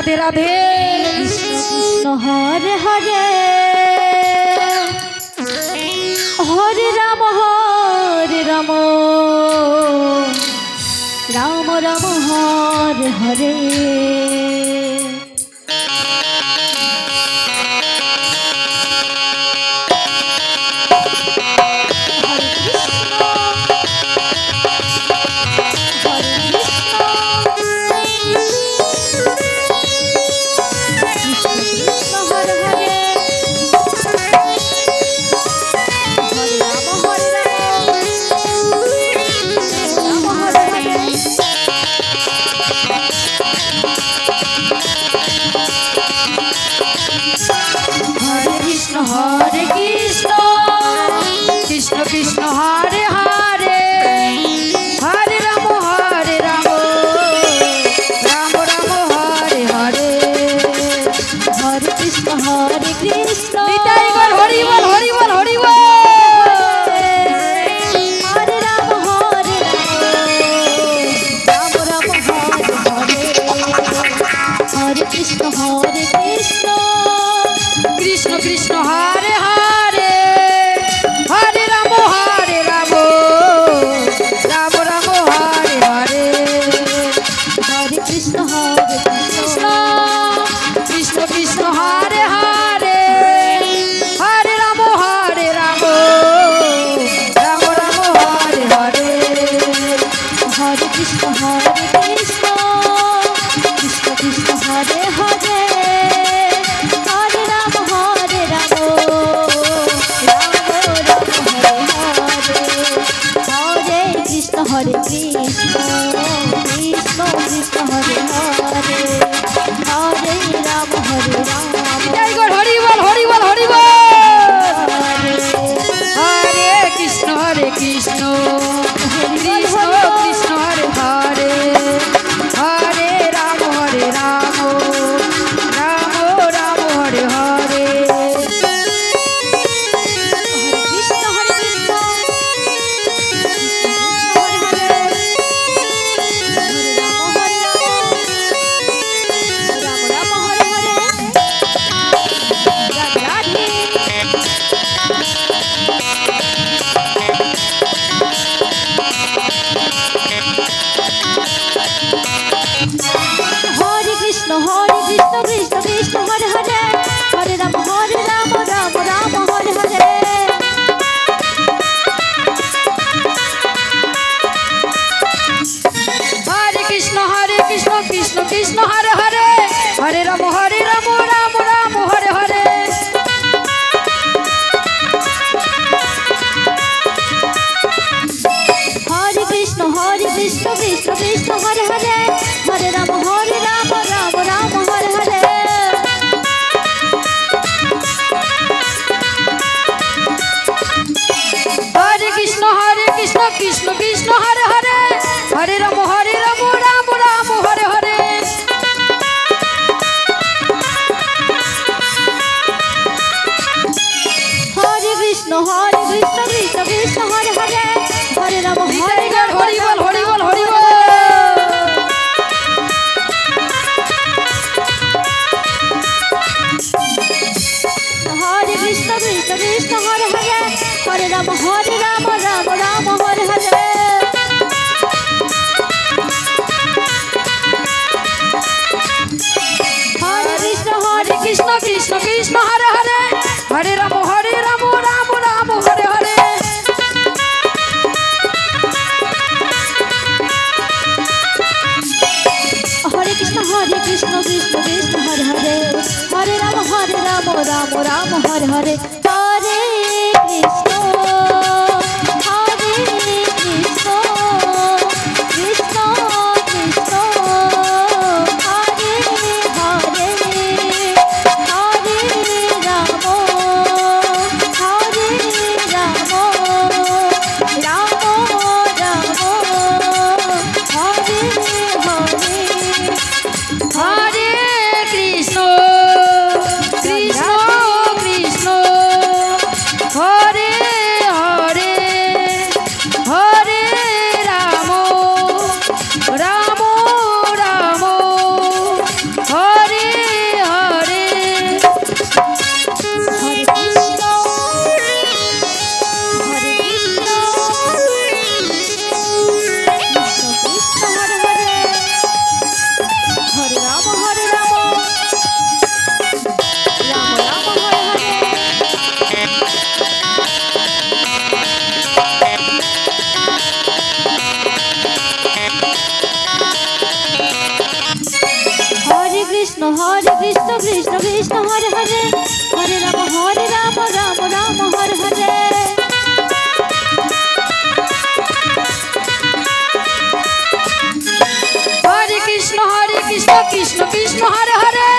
রাধে রাধে। কৃষ্ণ হরে হরে হরে রাম রাম রাম হরে হরে। हरे कृष्ण कृष्ण कृष्ण हरे हरे हरे राम राम राम हरे हरे। हरे कृष्ण निताई गौर हरि बोल हरि बोल हरि बोल। हरे राम राम राम हरे हरे। हरे कृष्ण कृष्ण कृष्ण हरे हरे हरे राम राम राम हरे हरे। हरे कृष्ण कृष्ण कृष्ण हरे हरे हरे राम राम राम हरे हरे। हरे कृष्ण कृष्ण कृष्ण हरे हरे हरे राम राम हरे हरे। हरे कृष्ण कृष्ण कृष्ण हरे हरे हरे राम जय गौर हरि बोल हरि बोल हरि बोल। हरे कृष्ण कृष्ण कृष्ण हरे हरे हरे राम राम राम हरे हरे। कृष्ण कृष्ण कृष्ण हरे हरे हरे राम राम राम हरे हरे। हरे कृष्ण कृष्ण कृष्ण हरे हरे हरे राम राम राम हरे हरे। हरे कृष्ण कृष्ण कृष्ण हरे हरे हरे राम राम राम हरे हरे। हरे कृष्ण कृष्ण कृष्ण हरे हरे हरे राम राम राम हरे हरे। हरे कृष्ण कृष्ण कृष्ण हरे हरे हरे राम हरि बोल हरि बोल हरि बोल हरि बोल। हरे कृष्ण कृष्ण हरे हरे हरे राम राम हरे हरे। हरे कृष्ण कृष्ण कृष्ण हरे हरे हरे राम राम हरे हरे। हरे कृष्ण कृष्ण कृष्ण हरे हरे हरे राम राम हरे हरे। हरे कृष्ण कृष्ण कृष्ण कृष्ण हरे हरे हरे राम राम राम हरे हरे। हरे कृष्ण कृष्ण कृष्ण হরে কৃষ্ণ কৃষ্ণ কৃষ্ণ হরে হরে হরে রাম রাম রাম হরে হরে হরে কৃষ্ণ কৃষ্ণ কৃষ্ণ হরে হরে